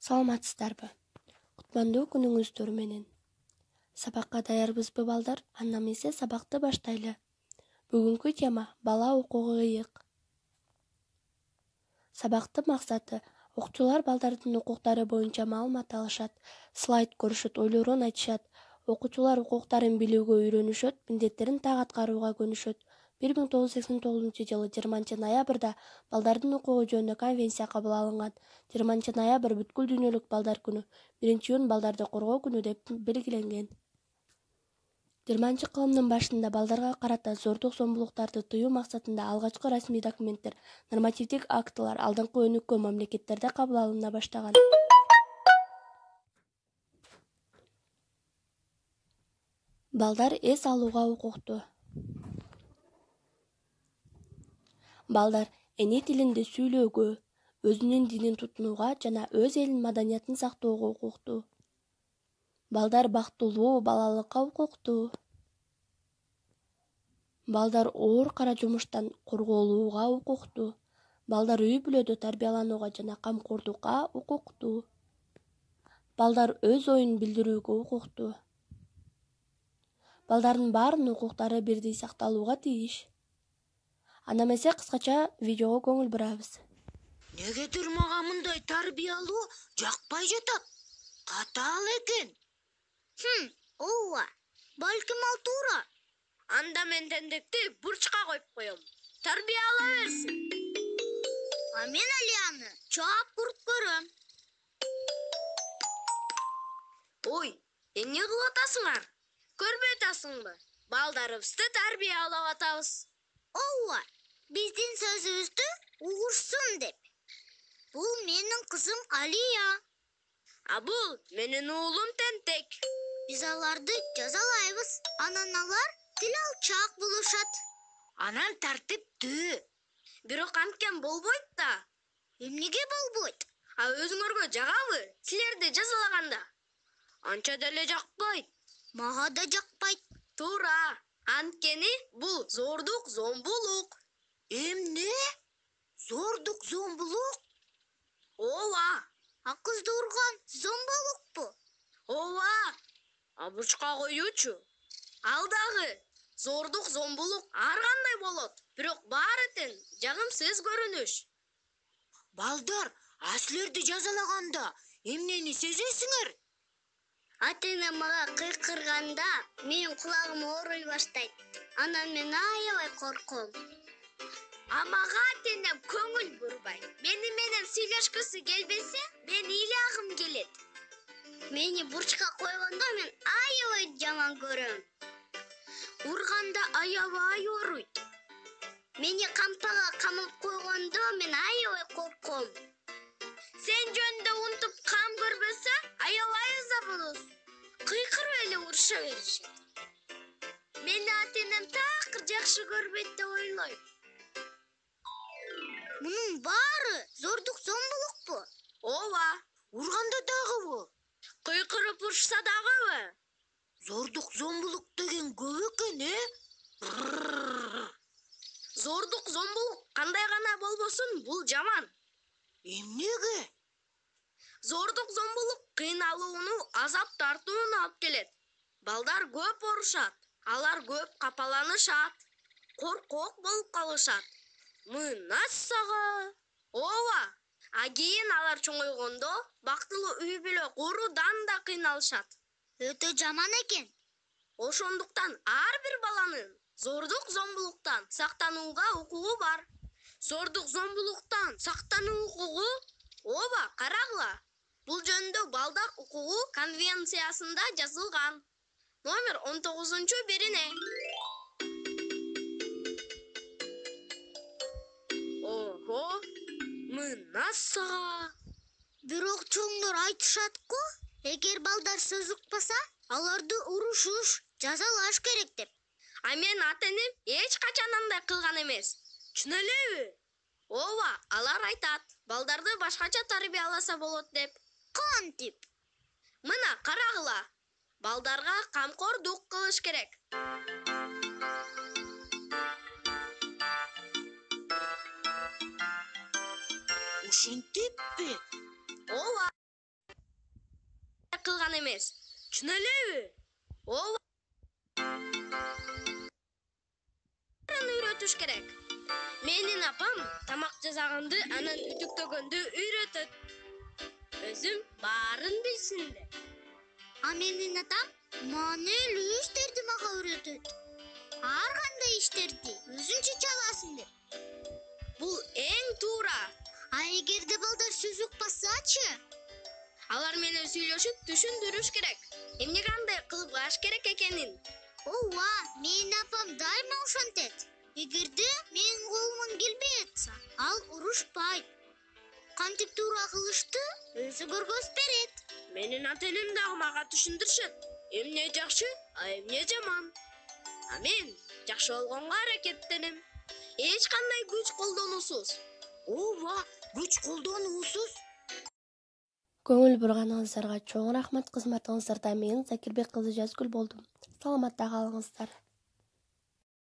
Саламатсыздарбы? Кутмандуу күнүңүздөр менен. Сабакка даярбызбы балдар? Анда эмесе сабакты баштайлы. Бүгүнкү тема бала укугу ыйык. Сабактын максаты окуучулар балдардын укуктары боюнча маалымат алышат, слайд көрүшөт, ойлорун айтышат. Окуучулар укуктарын билүүгө үйрөнүшөт, милдеттерин так аткарууга көнүшөт. 1989-жылы 20-ноябрда балдардын укугу жөнүндө конвенция кабыл алынган. 20-ноябрь бүткүл дүйнөлүк балдар күнү, 1-июнь балдарды коргоо күнү деп белгиленген. 20-кылымдын башында балдарга карата зордук зомбулуктарды тыюу максатында алгачкы расмий документтер, нормативдик актылар алдыңкы өнүккөн мамлекеттерде кабыл алына баштаган. Балдар эс алууга укуктуу. Балдар эне тилинде сүйлөөгө, өзүнүн динин тутунууга жана өз элинин маданиятын сактоого укуктуу. Балдар бактылуу балалыкка укуктуу. Балдар оор кара жумуштан корголууга укуктуу. Балдар үй бүлөдө тарбияланууга жана камкордукка укуктуу. Балдар өз оюн билдирүүгө укуктуу. Балдардын баарынын укуктары бирдей сакталууга тийиш. Анда эмесе кыскача видеого көңүл бурабыз. Негедир мага мындай тарбиялоо жакпай жатат. Катаал экен. Ооба. Балким ал туура. Анда мен тендекти бурчка коюп коем. Тарбияла берсин. А мен Алияны чаап куруп көрөм. Ой, эмне кылып атасыңар? Көрбөй атасыңбы? Балдарыбызды тарбиялап атабыз. Ооба. Биздин сөзүбүздү угушсун деп. Бул менин кызым Алия. А бул менин уулум Тентек. Биз аларды жазалайбыз. Анан алар тил алчаак болушат. Анан тартиптүү. Бирок анткен болбойт да. Эмнеге болбойт? А өзүңөргө жагабы? Силерди жазалаганда? Анча деле жакпайт. Мага да жакпайт. Туура. Анткени бул зордук, зомбулук. Эмне? Зордук, зомбулук? Ооба. А кызды урган зомбулукпу? Ооба. А бурчка коюучу? Ал дагы зордук, зомбулук ар кандай болот. Бирок баары тең жагымсыз көрүнүш. Балдар, силерди жазалаганда эмнени сезесиңер? Ата-энем мага кыйкырганда менин кулагым ооруй баштайт. Анан мен аябай корком. А мага ата-энем көңүл бурбайт. Мени менен сүйлөшкүсү келбесе, мен ыйлаагым келет. Мени бурчка койгондо мен аябай жаман көрөм. Урганда аябай ооруйт. Мени кампага камап койгондо мен аябай корком. Сен жөнүндө унутуп кам көрбөсө, аябай ыза болосуң. Кыйкырып эле уруша беришет. Мени ата-энем такыр жакшы көрбөйт деп ойлойм. Мунун баары зордук, зомбулукпу? Ооба. Урганда дагыбы? Кыйкырып урушса дагыбы? Зордук, зомбулук деген көп экен, Зордук, зомбулук кандай гана болбосун, бул жаман. Эмнеге? Зордук, зомбулук кыйналууну, азап тартууну алып келет. Балдар көп оорушат, алар көп капаланышат, коркок болуп калышат. Мына сага. Ооба. А кийин алар чоңойгондо бактылуу үй бүлө куруудан да кыйналышат. Өтө жаман экен. Ошондуктан ар бир баланын зордук, зомбулуктан сактанууга укугу бар. Зордук, зомбулуктан сактануу укугу? Ооба, карагыла. Бул жөнүндө балдар укугу конвенциясында жазылган. Номер 19-бирине. Ого, мына сага. Бирок чоңдор айтышат-ку, эгер балдар сөз укпаса, аларды урушуш, жазалаш керек деп. А мен ата-энем эч качан андай кылган эмес. Чын элеби? Ооба, алар айтат, балдарды башкача тарбияласа болот деп. Кантип? Мына карагыла. Балдарга камкордук кылыш керек. Ушинтиппи? Ооба. эмес. Чын элеби? Ооба. Үйрөтүш керек. Менин апам тамак жасаганды, анан үтүктөгөндү үйрөтөт. Өзүм баарын билсин деп. А менин атам маанилүү иштерди мага үйрөтөт. Ар кандай иштерди өзүнчө чаласың деп. Бул эң туура. А эгерде балдар сөз укпасачы? Алар менен сүйлөшүп түшүндүрүш керек. Эмне кандай кылып аш керек экенин. Ооба, менин апам дайыма ошентет. Эгерде менин колуман келбей атса, ал урушпайт. Кантип туура кылышты өзү көргөзүп берет. Менин ата-энем дагы мага түшүндүрүшөт. Эмне жакшы, а эмне жаман. А мен жакшы болгонго аракеттенем. Эч кандай күч колдонуусуз. Ооба, күч колдонуусуз. Көңүл бурганыңыздарга чоң рахмат. Кызматыңыздарда мен Закирбек кызы Жазгүл болдум. Саламатта калыңыздар.